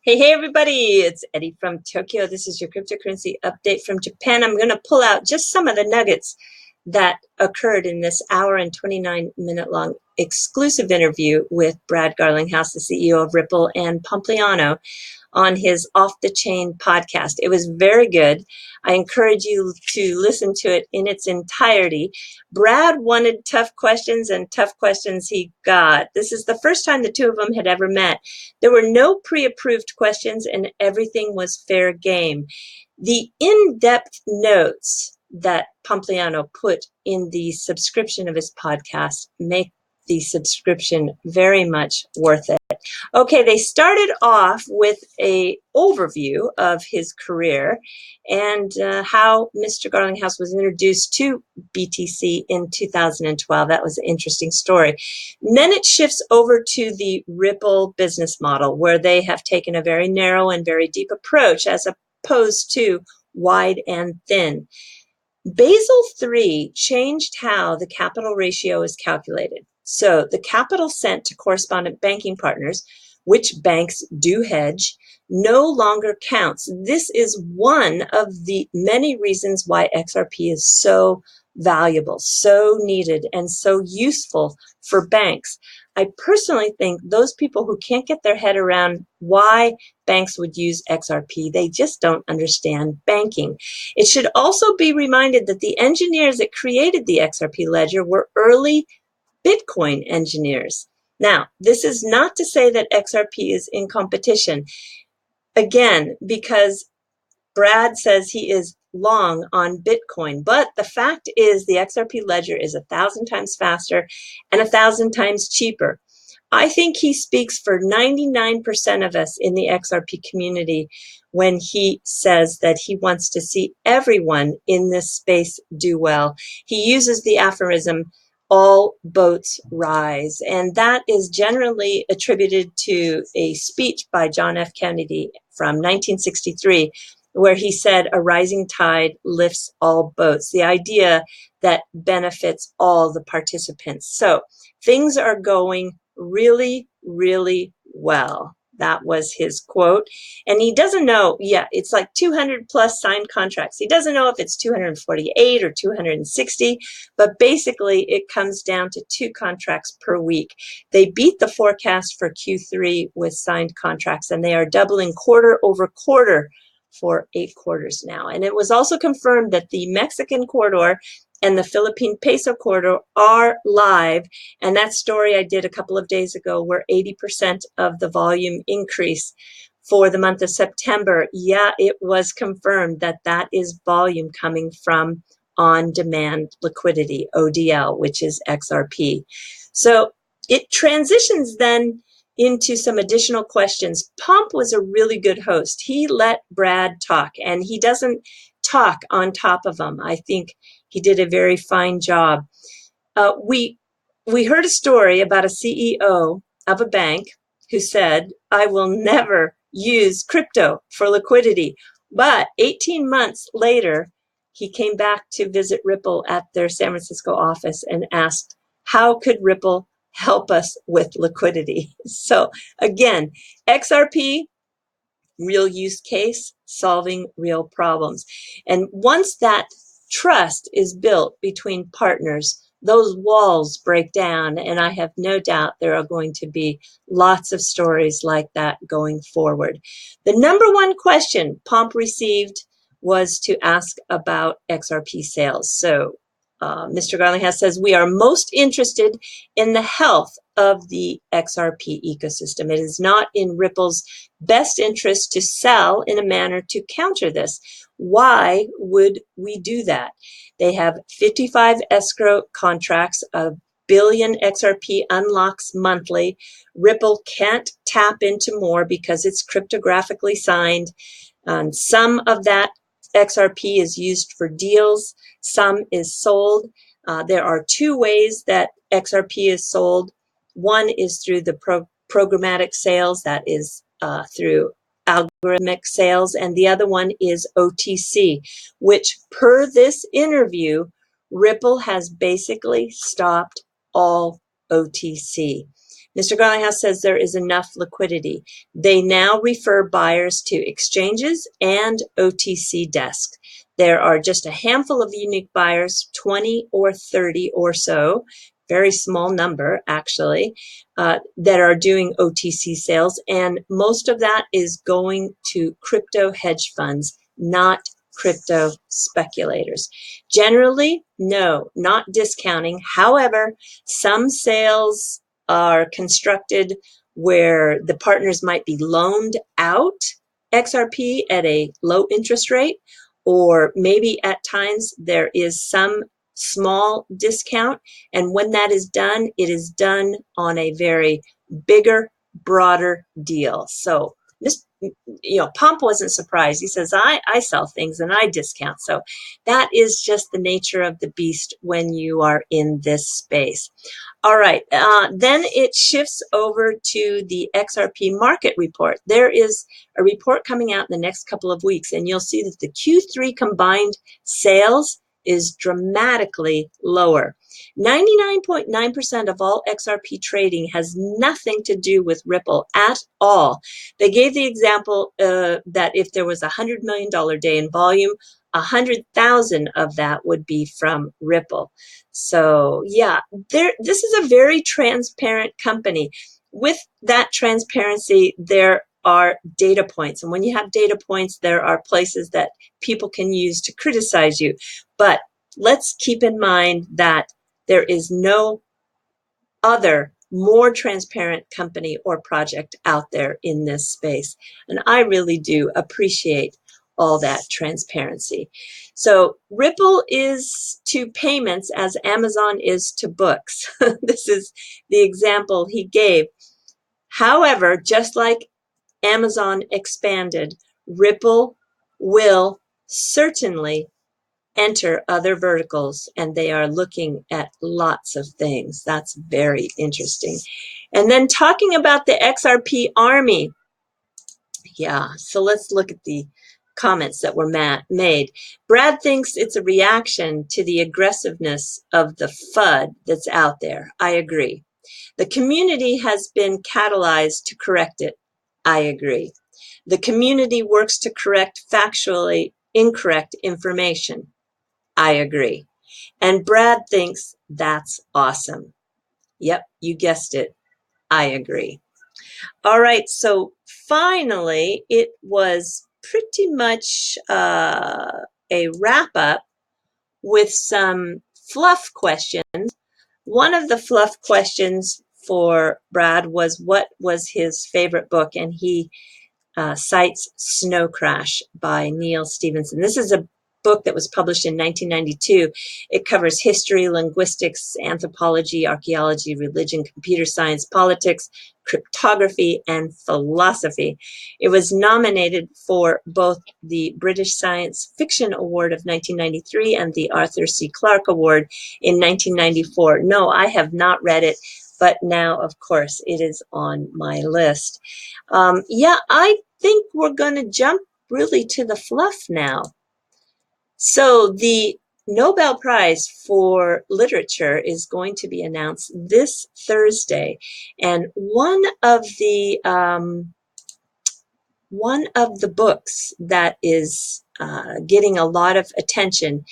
Hey, everybody, it's Eddie from Tokyo. This is your cryptocurrency update from Japan. I'm going to pull out just some of the nuggets that occurred in this hour and 29-minute long exclusive interview with Brad Garlinghouse, the CEO of Ripple, and Pompliano on his Off the Chain podcast. It was very good. I encourage you to listen to it in its entirety. Brad wanted tough questions, and tough questions he got. This is the first time the two of them had ever met. There were no pre-approved questions, and everything was fair game. The in-depth notes that Pompliano put in the subscription of his podcast make the subscription very much worth it. Okay, they started off with a overview of his career and how Mr. Garlinghouse was introduced to BTC in 2012. That was an interesting story. And then it shifts over to the Ripple business model, where they have taken a very narrow and very deep approach as opposed to wide and thin. Basel III changed how the capital ratio is calculated. So the capital sent to correspondent banking partners, which banks do hedge, no longer counts. This is one of the many reasons why XRP is so valuable, so needed, and so useful for banks. I personally think those people who can't get their head around why banks would use XRP, they just don't understand banking. It should also be reminded that the engineers that created the XRP ledger were early Bitcoin engineers. Now, this is not to say that XRP is in competition. Again, because Brad says he is long on Bitcoin, but the fact is the XRP ledger is 1,000 times faster and 1,000 times cheaper. I think he speaks for 99% of us in the XRP community when he says that he wants to see everyone in this space do well. He uses the aphorism, all boats rise, and that is generally attributed to a speech by John F. Kennedy from 1963, where he said, a rising tide lifts all boats, the idea that benefits all the participants. So things are going really, really well. That was his quote. And he doesn't know, it's like 200 plus signed contracts. He doesn't know if it's 248 or 260, but basically it comes down to 2 contracts per week. They beat the forecast for Q3 with signed contracts, and they are doubling quarter over quarter for 8 quarters now. And it was also confirmed that the Mexican corridor and the Philippine peso corridor are live. And that story I did a couple of days ago, where 80% of the volume increase for the month of September, it was confirmed that that is volume coming from on-demand liquidity, ODL, which is XRP. So it transitions then into some additional questions. Pomp was a really good host. He let Brad talk, and he doesn't talk on top of him. I think he did a very fine job. We heard a story about a CEO of a bank who said, I will never use crypto for liquidity. But 18 months later, he came back to visit Ripple at their San Francisco office and asked, how could Ripple help us with liquidity? So again, XRP, real use case, solving real problems. And once that trust is built between partners, those walls break down, and I have no doubt there are going to be lots of stories like that going forward. The number one question Pomp received was to ask about XRP sales. So Mr. Garlinghouse says, we are most interested in the health of the XRP ecosystem. It is not in Ripple's best interest to sell in a manner to counter this. Why would we do that? They have 55 escrow contracts, a billion XRP unlocks monthly. Ripple can't tap into more because it's cryptographically signed. Some of that XRP is used for deals. Some is sold. There are 2 ways that XRP is sold. One is through the programmatic sales, that is through algorithmic sales, and the other one is OTC, which per this interview, Ripple has basically stopped all OTC. Mr. Garlinghouse says there is enough liquidity. They now refer buyers to exchanges and OTC desks. There are just a handful of unique buyers, 20 or 30 or so, very small number actually, that are doing OTC sales. And most of that is going to crypto hedge funds, not crypto speculators. Generally, no, not discounting. However, some sales are constructed where the partners might be loaned out XRP at a low interest rate, or maybe at times there is some small discount. And when that is done, it is done on a very bigger, broader deal. So this, Pomp wasn't surprised. He says, I sell things and I discount. So that is just the nature of the beast when you are in this space. All right, then it shifts over to the XRP market report. There is a report coming out in the next couple of weeks, and you'll see that the Q3 combined sales is dramatically lower. 99.9% of all XRP trading has nothing to do with Ripple at all. They gave the example that if there was a $100 million day in volume, 100,000 of that would be from Ripple. So yeah, this is a very transparent company. With that transparency, there are data points. And when you have data points, there are places that people can use to criticize you. But let's keep in mind that there is no other more transparent company or project out there in this space. And I really do appreciate all that transparency. So Ripple is to payments as Amazon is to books. This is the example he gave. However, just like Amazon expanded, Ripple will certainly enter other verticals, and they are looking at lots of things. That's very interesting. And then talking about the XRP army. Yeah, so let's look at the comments that were made. Brad thinks it's a reaction to the aggressiveness of the FUD that's out there. I agree. The community has been catalyzed to correct it. I agree. The community works to correct factually incorrect information. I agree. And Brad thinks that's awesome. Yep, you guessed it. I agree. All right, so finally, it was pretty much a wrap up with some fluff questions. One of the fluff questions for Brad was what was his favorite book, and he cites Snow Crash by Neal Stephenson. This is a book that was published in 1992. It covers history, linguistics, anthropology, archaeology, religion, computer science, politics, cryptography, and philosophy. It was nominated for both the British Science Fiction Award of 1993 and the Arthur C. Clarke Award in 1994. No, I have not read it, but now, of course, it is on my list. Yeah, I think we're going to jump really to the fluff now. So the Nobel Prize for Literature is going to be announced this Thursday, and one of the books that is getting a lot of attention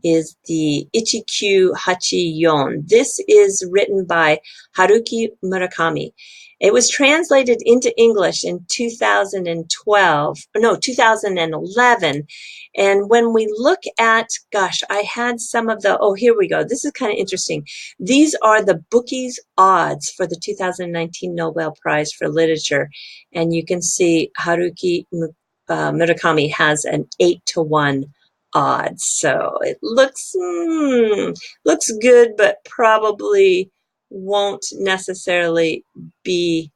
is the Ichikyu Hachi Yon. This is written by Haruki Murakami. It was translated into English in 2011. And when we look at, gosh, I had some of the, oh, here we go. This is kind of interesting. These are the bookies odds for the 2019 Nobel Prize for Literature. And you can see Haruki Murakami has an 8-to-1 odds. So it looks good, but probably won't necessarily be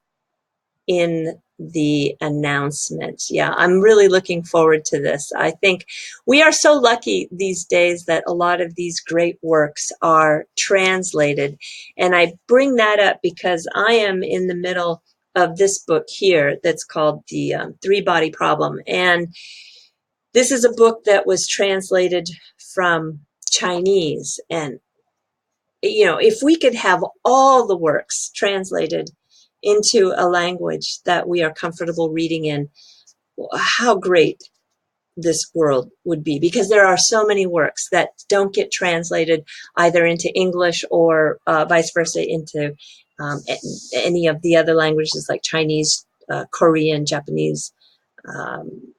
in the announcement. Yeah, I'm really looking forward to this. I think we are so lucky these days that a lot of these great works are translated. And I bring that up because I am in the middle of this book here that's called The Three-Body Problem. And this is a book that was translated from Chinese. And, if we could have all the works translated into a language that we are comfortable reading in, how great this world would be, because there are so many works that don't get translated either into English or vice versa into any of the other languages like Chinese, Korean, Japanese, um,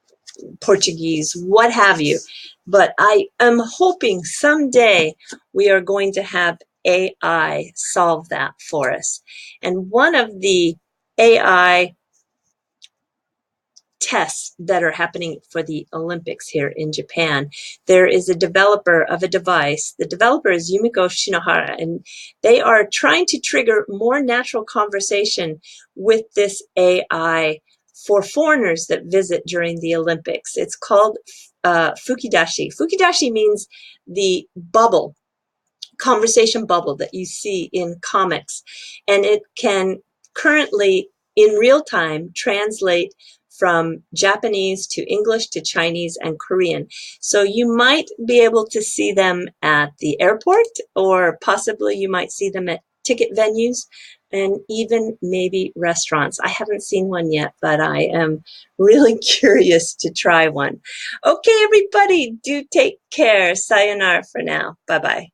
Portuguese, what have you. But I am hoping someday we are going to have AI solve that for us. And one of the AI tests that are happening for the Olympics here in Japan, there is a developer of a device. The developer is Yumiko Shinohara, and they are trying to trigger more natural conversation with this AI for foreigners that visit during the Olympics. It's called Fukidashi. Fukidashi means the bubble, conversation bubble that you see in comics, and it can currently in real time translate from Japanese to English to Chinese and Korean. So you might be able to see them at the airport, or possibly you might see them at ticket venues and even maybe restaurants. I haven't seen one yet, but I am really curious to try one. Okay, everybody, do take care. Sayonara for now. Bye-bye.